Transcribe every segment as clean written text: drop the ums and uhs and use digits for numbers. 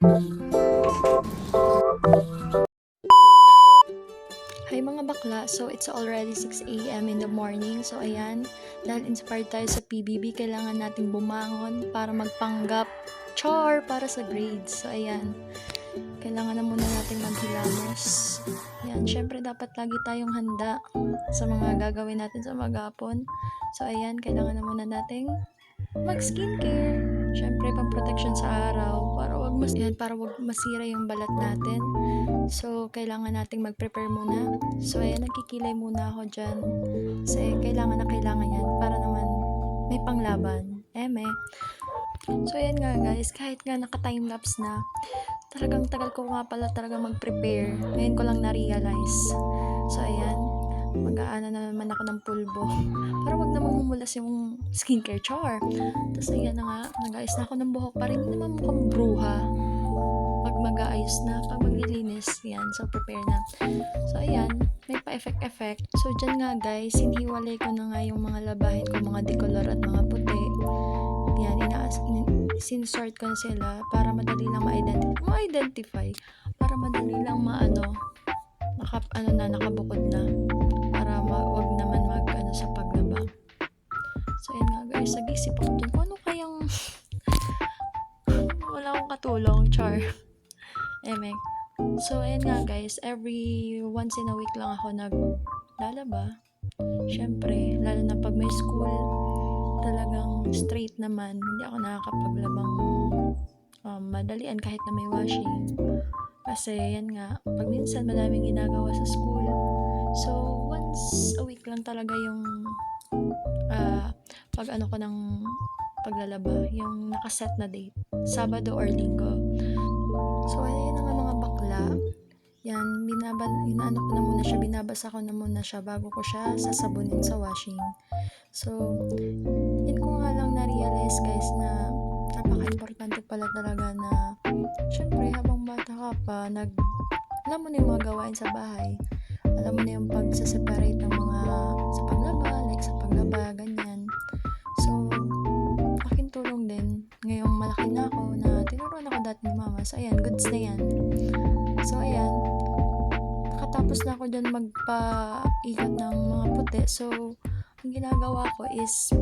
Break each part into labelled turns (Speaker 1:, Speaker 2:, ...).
Speaker 1: Hi mga bakla, so it's already 6 a.m. in the morning. So ayan, dahil inspired tayo sa PBB, kailangan nating bumangon para magpanggap para sa grades. So ayan, kailangan na muna natin maghilamos. Ayan, syempre dapat lagi tayong handa sa mga gagawin natin sa maghapon. So ayan, kailangan na muna nating mag-skincare. Syempre, pang-protection sa araw para wag masira yung balat natin. So, kailangan nating mag-prepare muna. So, ayan, nagkikilay muna ako dyan. Kasi, kailangan yan para naman may panglaban. So, ayan nga guys, kahit nga naka-timelapse na, talagang tagal ko nga pala talaga mag-prepare. Ngayon ko lang na-realize. So, ayan, mag-aana na naman ako ng pulbo. Para wag namang humulas yung skincare Tapos, ayan na nga, nag-ayos na ako ng buhok para hindi naman mukhang bruha. Pag mag-aayos na, pag maglilinis, yan, so prepare na. So, ayan, may pa-effect. So, dyan nga guys, hiniwalay ko na nga yung mga labahin ko, mga decolor at mga puti. Yan, sinsort ko na sila para madali lang ma-identify. Para madali lang nakabukod na. Para wag naman sa paglaba. So, ayan nga guys, nag-isip ako dyan kung ano kayang wala akong katulong, So, ayan nga guys, every once in a week lang ako naglalaba. Syempre, lalo na pag may school, talagang straight naman. Hindi ako nakakapaglabang madalian kahit na may washing. Kasi, yan nga, pag minsan madaming ginagawa sa school. So, once a week lang talaga yung pag ko ng paglalaba, yung nakaset na date, Sabado or Linggo. So, ayun na nga mga bakla. Yan, binabasa ko na muna siya bago ko siya sasabunin sa washing. So, yun ko nga lang na-realize guys na napaka-importante pala talaga na syempre habang bata ka pa, alam mo na yung mga gawain sa bahay. Alam mo na yung pagsaseparate ng mga sa paglaba, ganyan. So, aking tulong din. Ngayong malaki na ako na tinuruan ako dati ni mama. So, ayan, goods na yan. So, ayan. Nakatapos na ako dyan magpa-ikot ng mga puti. So, ang ginagawa ko is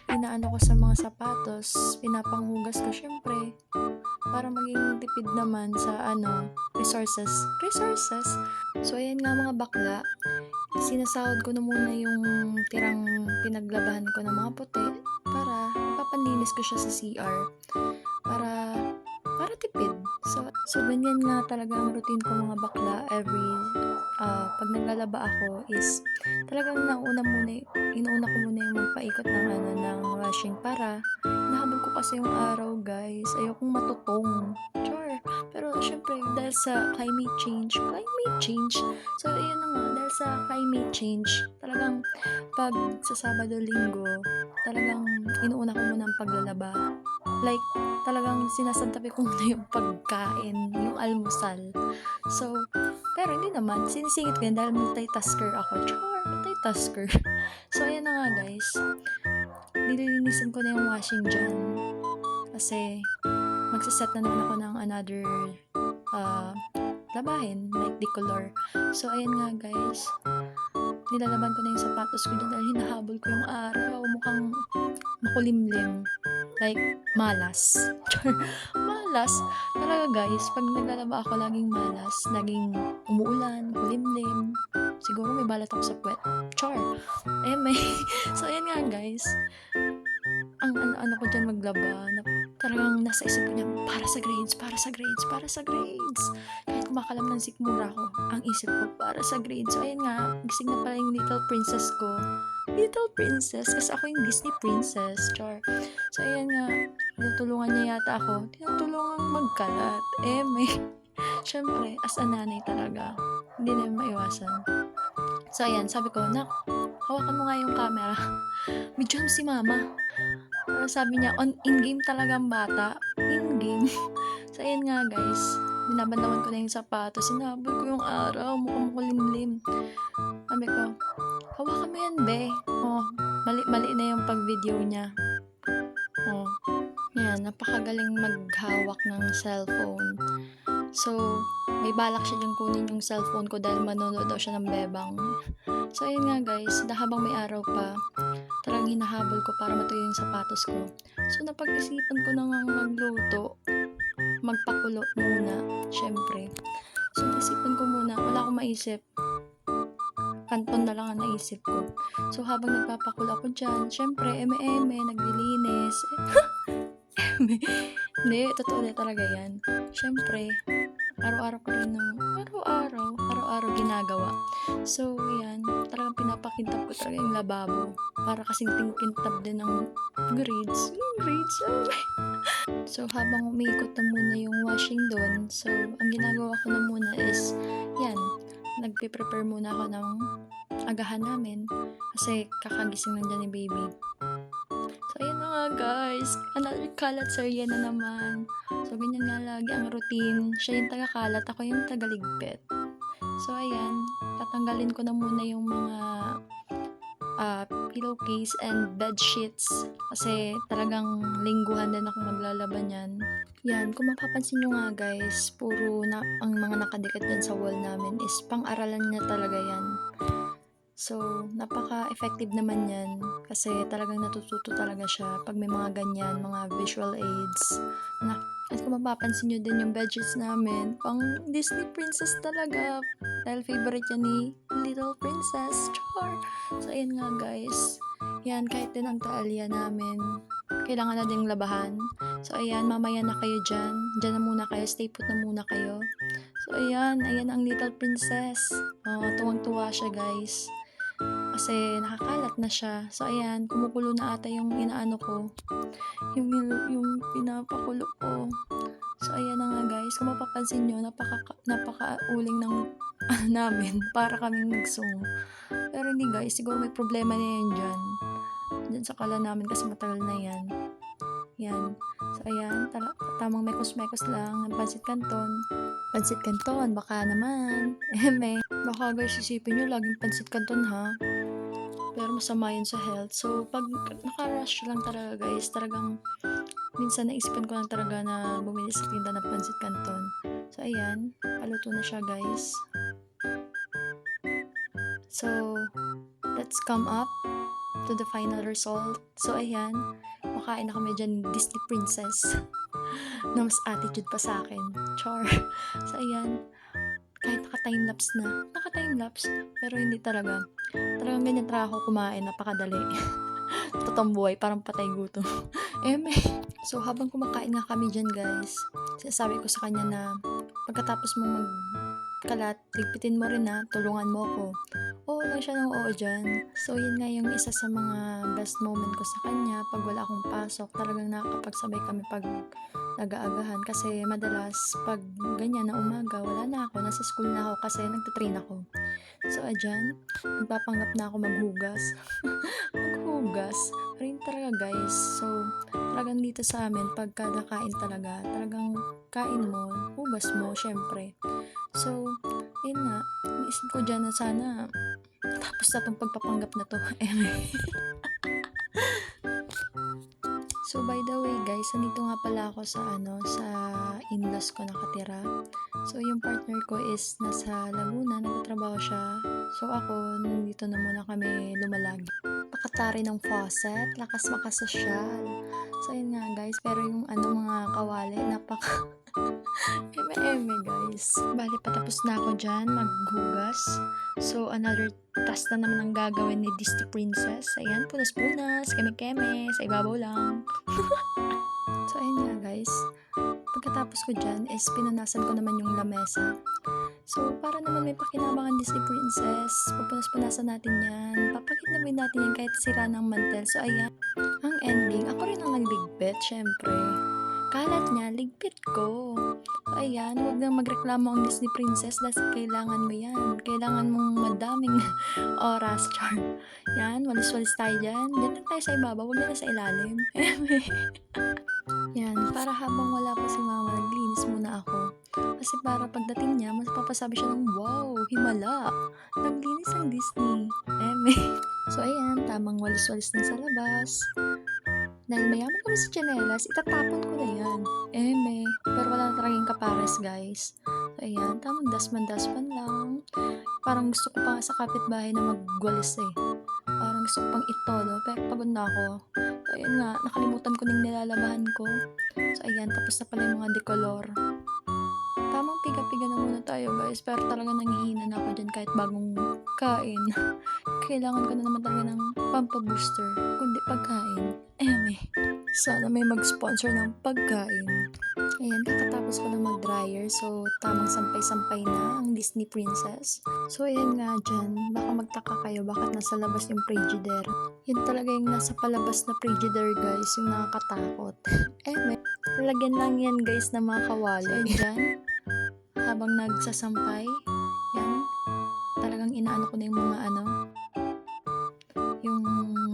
Speaker 1: inaano ko sa mga sapatos. Pinapanghugas ko syempre. Para maging tipid naman sa resources. So, ayan nga mga bakla. Sinasahod ko na muna yung tirang pinaglabahan ko ng mga puti para ipapanlinis ko siya sa CR para tipid. So ganyan nga talaga ang routine ko mga bakla every pag naglalaba ako is talagang inuuna ko muna yung magpaikot ng washing para nahabol ko kasi yung araw guys. Ayokong matutong. Pero syempre dahil sa climate change. So ayun na nga, dahil sa climate change, talagang pag sa Sabado Linggo, talagang inuuna ko muna ang paglalaba. Like, talagang sinasantabi ko muna yung pagkain, yung almusal. So, pero hindi naman, sinisingit ko yan dahil multitasker ako. Multitasker. So, ayan na nga guys. Nililinisan ko na yung washing dyan. Kasi, magsaset na naman ako ng another labahin, like decolor. So, ayan nga guys. Nilalaban ko na yung sapatos ko dyan dahil hinahabol ko yung araw. Mukhang makulimlim. Like, malas. Malas. Talaga guys, pag naglalaba ako laging malas. Laging umuulan, makulimlim. Siguro may balat ako sa puwet. So, ayan nga guys. Ang ano ko dyan maglaba, talagang nasa isip ko niya, para sa grades. Kahit kumakalam ng sikmura ko, ang isip ko, para sa grades. So, ayan nga, gising na pala yung little princess ko. Kasi ako yung Disney princess. So, ayan nga, tinutulungan niya yata ako. Tinutulungan magkalat. Syempre, as a nanay talaga, hindi na maiwasan. So, ayan, sabi ko, hawakan mo nga yung camera. Medyo si mama. Sabi niya, in-game talaga ang bata. In-game. So, ayan nga guys. Binabandawan ko na yung sapatos. Sinabol ko yung araw. Mukhang makulimlim. Sabi ko, hawakan mo yan, be. Mali na yung pag-video niya. Oh, yan, napakagaling maghawak ng cellphone. So, may balak siya diyang kunin yung cellphone ko dahil manonood daw siya ng bebang. So, ayun nga guys, habang may araw pa, talagang hinahabol ko para matuyo yung sapatos ko. So, napag-isipan ko na ngang magluto, magpakulo muna, syempre. So, naisipan ko muna, wala akong maisip. Kanton na lang ang naisip ko. So, habang nagpapakulo ako dyan, syempre, eme-eme, naglilinis. Hindi, totoo na talaga yan. Syempre, araw-araw ko rin ng araw-araw ginagawa. So, yan, talagang pinapakintab ko talaga yung lababo. Para kasing tingkintab din ng grades. Yung grades, So, habang umiikot na muna yung washing doon, so, ang ginagawa ko na muna is, yan, nagpe-prepare muna ako ng agahan namin. Kasi kakagising lang dyan ni baby. So, ayun na nga guys. Another kalat serye na naman. So, ganyan nga lagi ang routine. Siya yung taga-kalat, ako yung taga-ligpit. So, ayan. Tatanggalin ko na muna yung mga pillowcase and bed sheets. Kasi talagang lingguhan din ako maglalaban yan. Yan, kung mapapansin nyo nga guys, puro na ang mga nakadikit dyan sa wall namin is pang-aralan niya talaga yan. So, napaka-effective naman yan kasi talagang natututo talaga siya pag may mga ganyan, mga visual aids. At kung mapapansin nyo din yung bedsheets namin, pang Disney princess talaga. Dahil favorite yan ni Little Princess. Char! So, ayan nga guys. Yan, kahit din ang taalya namin, kailangan na ding labahan. So, ayan, mamaya na kayo dyan. Dyan na muna kayo, stay put na muna kayo. So, ayan ang Little Princess. Tuwang-tuwa siya guys. Kasi nakakalat na siya. So, ayan, kumukulo na ata yung inaano ko. Yung pinapakulo ko. So, ayan na nga guys. Kung mapapansin nyo, napaka-uling ng namin para kaming nagsungo. Pero hindi guys, siguro may problema na yan dyan. Dyan sa kala namin kasi matagal na yan. Yan. So, ayan, tamang mekos-mekos lang ng pansit canton. Pansit canton, baka naman. Baka guys, isipin nyo, laging pansit canton ha. Pero masama yun sa health. So, pag naka-rush lang talaga guys, talagang minsan naisipan ko lang talaga na bumili sa tinda ng pansit canton. So, ayan, paluto na siya guys. So, let's come up to the final result. So, ayan, makain na kami dyan Disney Princess na mas attitude pa sa akin. Char. So, ayan, kahit naka-timelapse, pero hindi talaga. Talagang ganyan talaga ako kumain, napakadali. Totoong buhay, parang patay gutom. So, habang kumakain nga kami dyan guys, sinasabi ko sa kanya na pagkatapos mong magkalat, ligpitin mo rin na, tulungan mo ako. Oo lang siya ng oo dyan. So, yun nga yung isa sa mga best moment ko sa kanya. Pag wala akong pasok, talagang nakakapagsabay kami pag nag-aagahan. Kasi madalas, pag ganyan na umaga, wala na ako. Nasa school na ako kasi nagtatrain ako. So, adyan, nagpapanggap na ako maghugas. Maghugas. Pero yun talaga guys. So, talagang dito sa amin, pag kada kain talaga, talagang kain mo, hugas mo, syempre. So, yun nga, naisip ko dyan na sana tapos na tong pagpapanggap na to. So, by the way guys, nandito nga pala ako sa in-laws ko nakatira. So, yung partner ko is nasa Laguna, nagtatrabaho siya. So, ako, nandito na muna kami lumalag. Pakatari ng faucet, lakas makasosyal. So, yun nga guys, pero yung mga kawali, eme guys. Bali, patapos na ako dyan, maghugas. So, another task na naman ang gagawin ni Disney Princess. Ayan, punas-punas, keme-keme, sa ibabaw lang. So, ayun nga guys. Pagkatapos ko dyan is pinunasan ko naman yung lamesa. So, para naman may pakinabangan Disney Princess, pupunas-punasan natin yan. Papakitnawin natin yan kahit sira ng mantel. So, ayan. Ang ending, ako rin ang nagligpit, syempre. Kalat niya, ligpit ko. So, ayan, huwag nang magreklamo ang Disney Princess dahil kailangan mo yan. Kailangan mong madaming oras, char. Yan, walis-walis tayo dyan. Diyan lang tayo sa ibabaw, huwag na sa ilalim. Yan, para habang wala pa si mama, naglinis muna ako. Kasi para pagdating niya, mas papasabi siya ng, wow, himala. Naglinis ang Disney. So, ayan, tamang walis-walis na sa labas. Dahil mayaman kami sa tsinelas, itatapon ko na yan. Pero wala na talagang kapares, guys. So, ayan, tamang dasman-dasman lang. Parang gusto ko pa sa kapitbahay na magwalis eh. Parang gusto ko pang itolo, pero pagod na ako. So, ayun nga, nakalimutan ko na yung nilalabahan ko. So, ayan, tapos na pala yung mga decolor. Tamang piga-piga na muna tayo, guys. Pero talaga nanghihina na ako dyan kahit bagong kain. Kailangan ko na naman talaga ng pampabooster, kundi pagkain. Sana may mag-sponsor ng pagkain. Ayan, kakatapos ko ng mag-dryer. So, tamang sampay-sampay na ang Disney Princess. So, ayan nga dyan. Baka magtaka kayo bakit nasa labas yung Frigidaire. Yun talaga yung nasa palabas na Frigidaire, guys. Yung nakakatakot. Lalagyan lang yan, guys, na mga kawali. So, dyan, habang nagsasampay, yan, talagang inaano ko na yung mga yung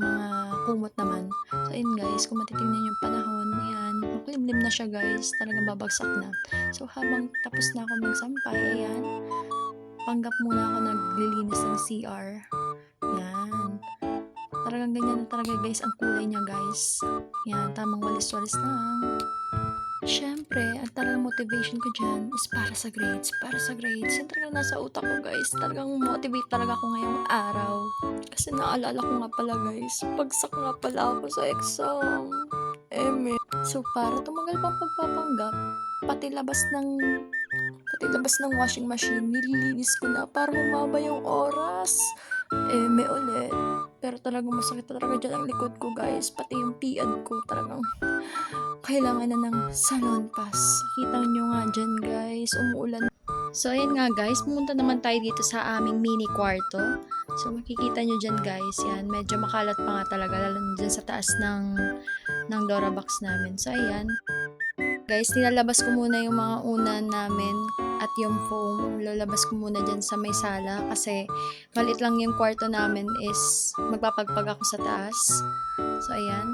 Speaker 1: mga kumot naman. So, ayun guys, kung matitingnan yung panahon, yan, makulimlim na siya guys, talagang babagsak na. So, habang tapos na ako magsampay, ayan, panggap muna ako naglilinis ng CR. Yan. Talagang ganyan na talaga guys, ang kulay niya guys. Yan, tamang walis-walis lang. Siyempre, ang talagang motivation ko dyan is para sa grades. Para sa grades. Yan talagang nasa utak ko guys. Talagang motivate talaga ako ngayong araw. Kasi naalala ko nga pala guys, bagsak nga pala ako sa exam. So para tumagal pang pagpapanggap, pati labas ng washing machine, nililinis ko na para humaba yung oras. Ulit. Pero talagang masakit talaga dyan ang likod ko guys. Pati yung piad ko talagang kailangan na ng salon pass. Kita nyo nga dyan guys, umuulan. So ayan nga guys, pumunta naman tayo dito sa aming mini kwarto. So makikita nyo dyan guys, yan, medyo makalat pa nga talaga, lalo dyan sa taas ng Dora box namin. So ayan, guys, nilalabas ko muna yung mga unan namin at yung foam. Lalabas ko muna dyan sa may sala kasi malit lang yung kwarto namin is magpapagpag ako sa taas. So ayan.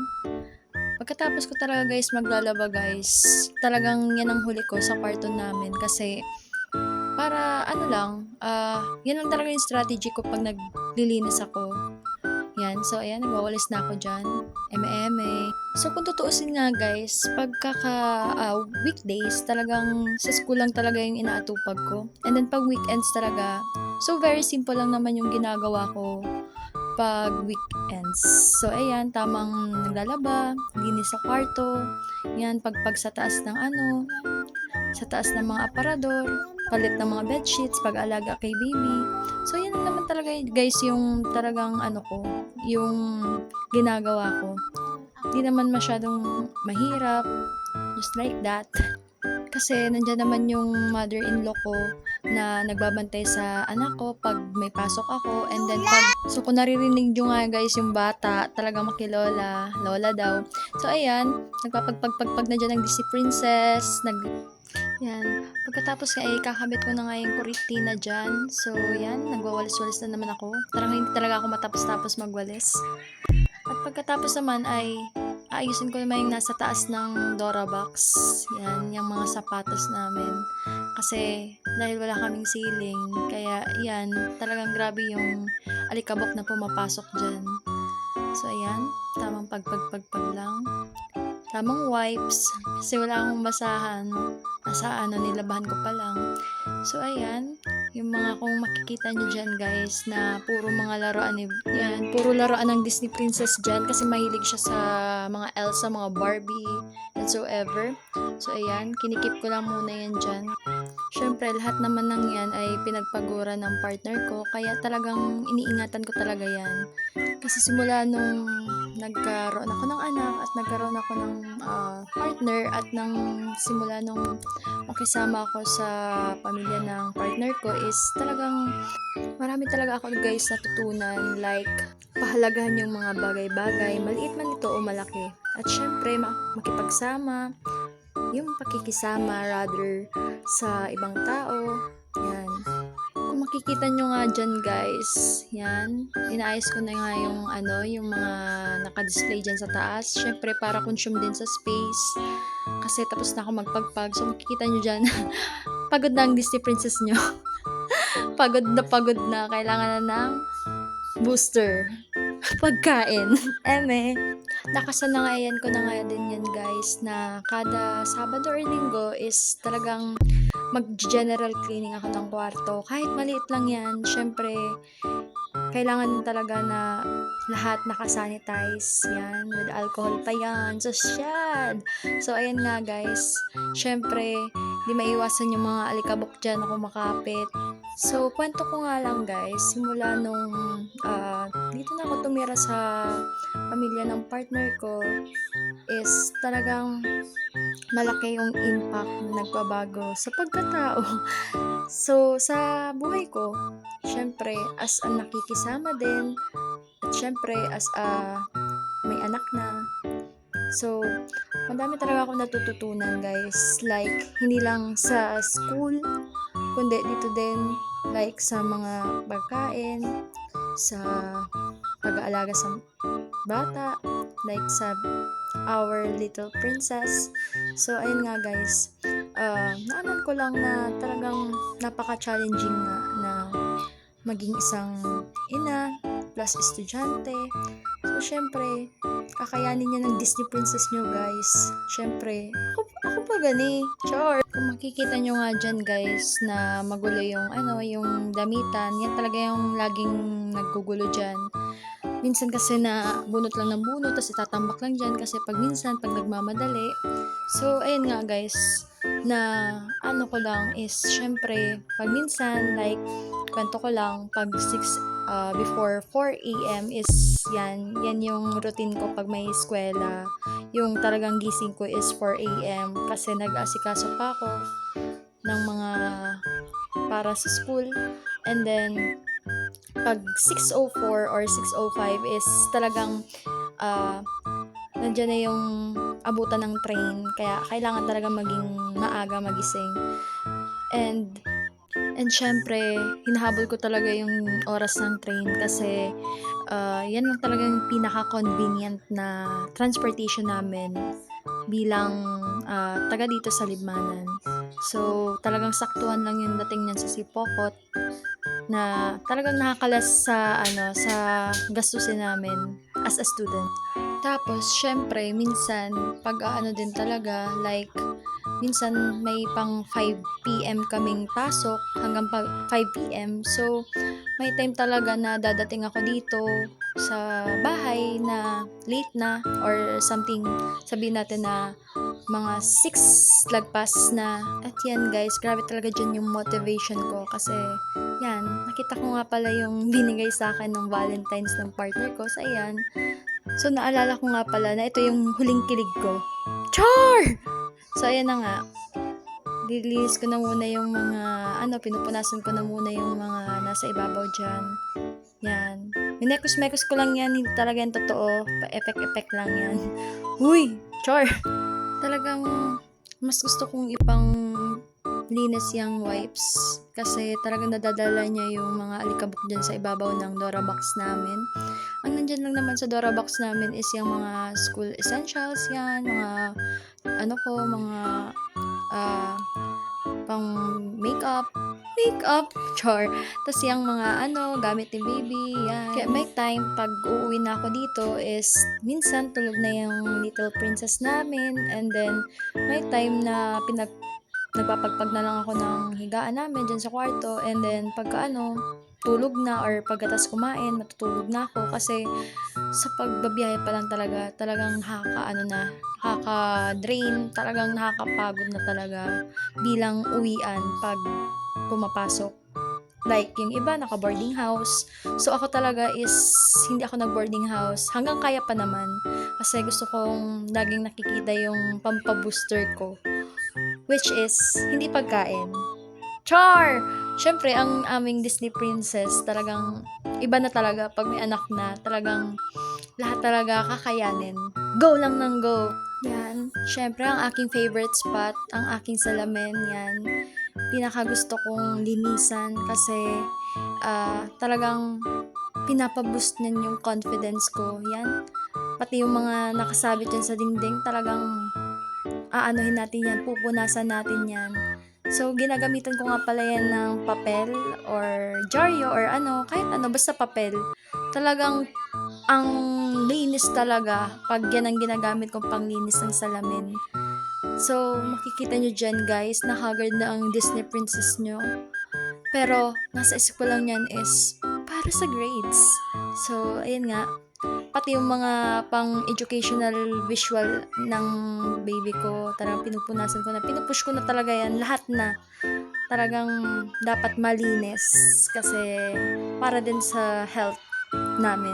Speaker 1: Pagkatapos ko talaga guys maglalaba guys, talagang yan ang huli ko sa kwarto namin kasi para yan lang talaga yung strategy ko pag naglilinis ako. Yan, so ayan, nagwawalis na ako dyan. So kung tutuusin nga guys, weekdays, talagang sa school lang talaga yung inaatupag ko. And then pag weekends talaga, so very simple lang naman yung ginagawa ko pag weekends. So ayan, tamang naglalaba, linis sa kwarto, yan, pagpag sa taas ng sa taas ng mga aparador, palit ng mga bedsheets, pag-alaga kay baby. So, yan naman talaga guys yung talagang yung ginagawa ko. Hindi naman masyadong mahirap, just like that. Kasi nandyan naman yung mother-in-law ko na nagbabantay sa anak ko pag may pasok ako. And then so kung naririnig nyo nga guys yung bata, talagang makilola, lola daw. So ayan, nagpapagpagpagpag na dyan ng Disney Princess, yan. Pagkatapos nga kakabit ko na nga yung kurtina dyan. So, yan. Nagwawalis-walis na naman ako. Talagang hindi talaga ako matapos-tapos magwalis. At pagkatapos naman ay aayusin ko naman yung nasa taas ng Dora box. Yan. Yung mga sapatos namin. Kasi, dahil wala kaming ceiling, kaya yan. Talagang grabe yung alikabok na pumapasok dyan. So, ayan. Tamang pagpagpagpag lang. Tamang wipes. Kasi wala akong basahan. Nilabahan ko pa lang. So, ayan. Yung mga kung makikita nyo dyan, guys, na puro mga laruan. Yan, puro laruan ng Disney Princess dyan. Kasi mahilig siya sa mga Elsa, mga Barbie, and so ever. So, ayan. Kinikip ko lang muna yan dyan. Syempre, lahat naman ng yan ay pinagpagura ng partner ko. Kaya talagang iniingatan ko talaga yan. Kasi simula nung nagkaroon ako ng anak at nagkaroon ako ng partner at simula nung makisama ako sa pamilya ng partner ko is talagang marami talaga ako guys natutunan, like pahalagahan yung mga bagay-bagay, maliit man ito o malaki. At syempre makipagsama, yung pakikisama rather sa ibang tao. Yan. Kung makikita nyo nga dyan guys, yan, inaayos ko na nga yung mga naka-display dyan sa taas. Syempre para consume din sa space. Kasi tapos na ako magpagpag. So makikita nyo dyan, pagod na ang Disney Princess nyo. pagod na. Kailangan na ng booster. Pagkain. nakasanayan ko na nga din yan guys, na kada Sabado or Linggo is talagang mag-general cleaning ako ng kwarto. Kahit maliit lang yan, syempre, kailangan talaga na lahat nakasanitize yan, with alcohol pa yan, sosyal. So, ayan nga guys, syempre, di maiwasan yung mga alikabok dyan na kumakapit. So, kwento ko nga lang guys, simula nung dito na ako tumira sa pamilya ng partner ko, is talagang malaki yung impact na nagbabago sa pagkatao. So, sa buhay ko, syempre, as a nakikisama din, at syempre, as a may anak na. So, madami talaga akong natututunan, guys. Like, hindi lang sa school, kundi dito din, like, sa mga pagkain, sa pag-aalaga sa bata, like, sa our little princess. So, ayun nga, guys. Naaman ko lang na talagang napaka-challenging nga na maging isang ina plus estudyante. So, syempre, kakayanin niya ng Disney princess nyo, guys. Syempre, ako pa gani. Char. Kung makikita nyo nga dyan, guys, na magulo yung, yung damitan, yan talaga yung laging naggugulo dyan. Minsan kasi na bunot lang ng bunot, tapos itatambak lang dyan kasi pag nagmamadali. So, ayun nga guys, na ko lang is, syempre, pag minsan, like, kwento ko lang, pag before 4 a.m. is yan yung routine ko pag may eskwela. Yung talagang gising ko is 4 a.m. kasi nag-asikaso pa ako ng mga para sa school. And then, pag 6:04 or 6:05 is talagang nandiyan na yung abutan ng train, kaya kailangan talaga maging maaga magising. And syempre, hinahabol ko talaga yung oras ng train kasi yan lang talaga yung pinaka-convenient na transportation namin bilang taga dito sa Libmanan. So, talagang saktuhan lang yung dating niyan sa Sipokot na talagang nakakalas sa gastusin namin as a student. Tapos, syempre, minsan, pag din talaga, like, minsan may pang 5 p.m. kaming pasok hanggang 5 p.m. So, may time talaga na dadating ako dito sa bahay na late na or something, sabihin natin na mga 6 lagpas na. At yan guys, grabe talaga dyan yung motivation ko kasi yan, nakita ko nga pala yung binigay sa akin ng Valentine's ng partner ko. So, ayan. So, naalala ko nga pala na ito yung huling kilig ko. Char! So, ayan na nga. Lilinis ko na muna yung mga, pinupunasan ko na muna yung mga nasa ibabaw dyan. Yan. Minekos-mekos ko lang yan. Hindi talaga yan totoo. Pa-effect-effect lang yan. Uy! Char! Talagang mas gusto kong ipang linis yung wipes kasi talagang nadadala niya yung mga alikabok dyan sa ibabaw ng Dora box namin. Ang nandyan lang naman sa Dora box namin is yung mga school essentials yan, mga mga pang makeup, char. Tapos yung mga gamit ni baby, yan. Kaya may time, pag uuwi na ako dito is, minsan tulog na yung little princess namin, and then, may time na nagpapagpag na lang ako ng higaan namin dyan sa kwarto, and then, pagka tulog na or pagkatas kumain, matutulog na ako kasi sa pagbabiyahe pa lang talagang nakaka-drain, talagang nakakapagod na talaga bilang uwian pag pumapasok. Like, yung iba, naka-boarding house. So, ako talaga is, hindi ako nag-boarding house. Hanggang kaya pa naman. Kasi gusto kong laging nakikita yung pampabooster ko. Which is, hindi pagkain. Char! Siyempre, ang aming Disney princess, talagang iba na talaga pag may anak na. Talagang lahat talaga kakayanin. Go lang ng go. Yan. Siyempre, ang aking favorite spot, ang aking salamin, yan. Pinakagusto kong linisan kasi talagang pinapaboost niyan yung confidence ko. Yan. Pati yung mga nakasabit dyan sa dingding, talagang aanuhin natin yan, pupunasan natin yan. So, ginagamitan ko nga pala yan ng papel or jaryo or kahit basta papel. Talagang ang panglinis talaga. Pag yan ang ginagamit kong panglinis ng salamin. So, makikita nyo dyan guys, na haggard na ang Disney princess nyo. Pero, nasa isip ko lang yan is, para sa grades. So, ayun nga, pati yung mga pang-educational visual ng baby ko, talagang pinupunasan ko na, pinupush ko na talaga yan, lahat na. Talagang dapat malinis kasi para din sa health namin.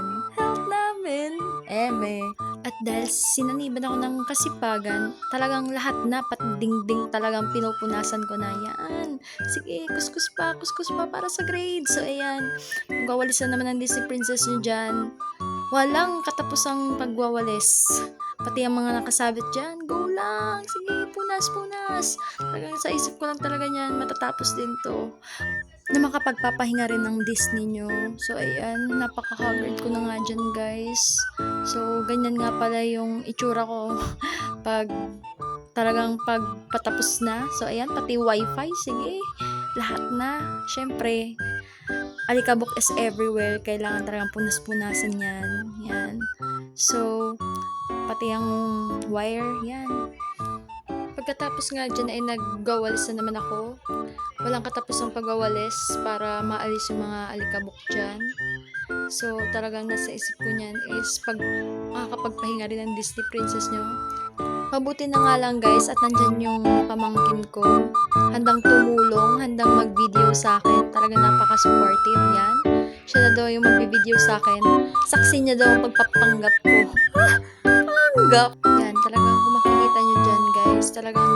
Speaker 1: Eme. At dahil sinaniban ako ng kasipagan, talagang lahat na, pati dingding talagang pinupunasan ko na yan. Sige, kuskus pa para sa grade. So, ayan. Magwawalis na naman ang Disney princess nyo dyan. Walang katapusang pagwawalis. Pati ang mga nakasabit dyan, go lang. Sige, punas. Talagang sa isip ko lang talaga yan, matatapos din to. Na makapagpapahinga rin ng Disney nyo. So, ayan, napaka-haggard ko na nga dyan, guys. So, ganyan nga pala yung itsura ko pag patapos na. So, ayan, pati wifi, sige, lahat na. Syempre, alikabok is everywhere. Kailangan talagang punas-punasan yan. Yan. So, pati ang wire, yan. Pagkatapos nga dyan ay nagwawalis na naman ako. Walang katapusang pagwawalis para maalis yung mga alikabok dyan. So, talagang nasa isip ko niyan is pag makakapagpahinga rin ng Disney princess nyo. Mabuti na nga lang guys at nandyan yung pamangkin ko. Handang tumulong, handang mag-video sa akin. Talagang napaka-supportive yan. Siya na daw yung mag-video sa akin. Saksi niya daw ang pagpapanggap ko. Panggap! Yan, talagang kung makikita nyo dyan guys, talagang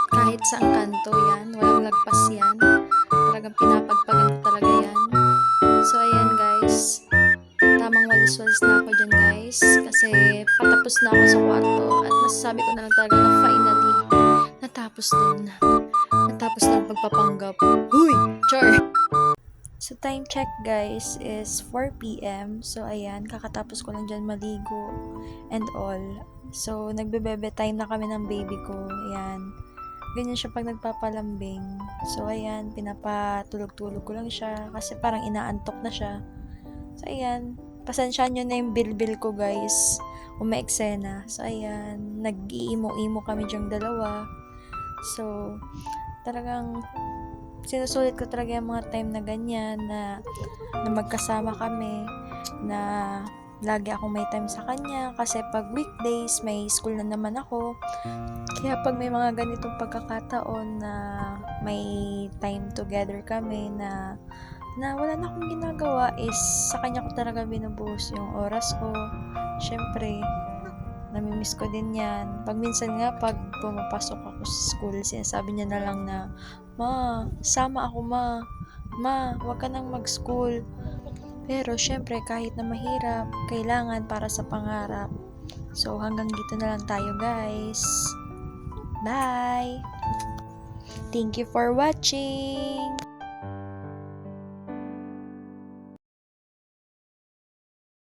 Speaker 1: kahit saang kanto yan, walang lagpas yan. Talagang pinapagpagan ko talaga yan. So, ayan guys. Tamang walis-walis na ako dyan guys. Kasi patapos na ako sa kwarto. At masasabi ko na lang talaga na finally, natapos din. Natapos na ang pagpapanggap. Huy! Char! So, time check guys is 4 p.m. So, ayan. Kakatapos ko lang dyan maligo and all. So, nagbe-bebe time na kami ng baby ko. Ayan. Ganyan siya pag nagpapalambing. So, ayan. Pinapatulog-tulog ko lang siya. Kasi parang inaantok na siya. So, ayan. Pasensyaan nyo na yung bil-bil ko, guys. Umeeksena. So, ayan. Nag-iimo-imo kami dyang dalawa. So, talagang sinusulit ko talaga yung mga time na ganyan na magkasama kami, na lagi akong may time sa kanya kasi pag weekdays may school na naman ako. Kaya pag may mga ganitong pagkakataon na may time together kami na wala na akong ginagawa is sa kanya ko talaga binubuhos yung oras ko. Syempre, namimiss ko din yan. Pag minsan nga, pag pumapasok ako sa school, sinasabi niya na lang na, Ma, sama ako ma. Ma, wag ka nang mag-school. Pero syempre, kahit na mahirap, kailangan para sa pangarap. So, hanggang dito na lang tayo guys. Bye! Thank you for watching!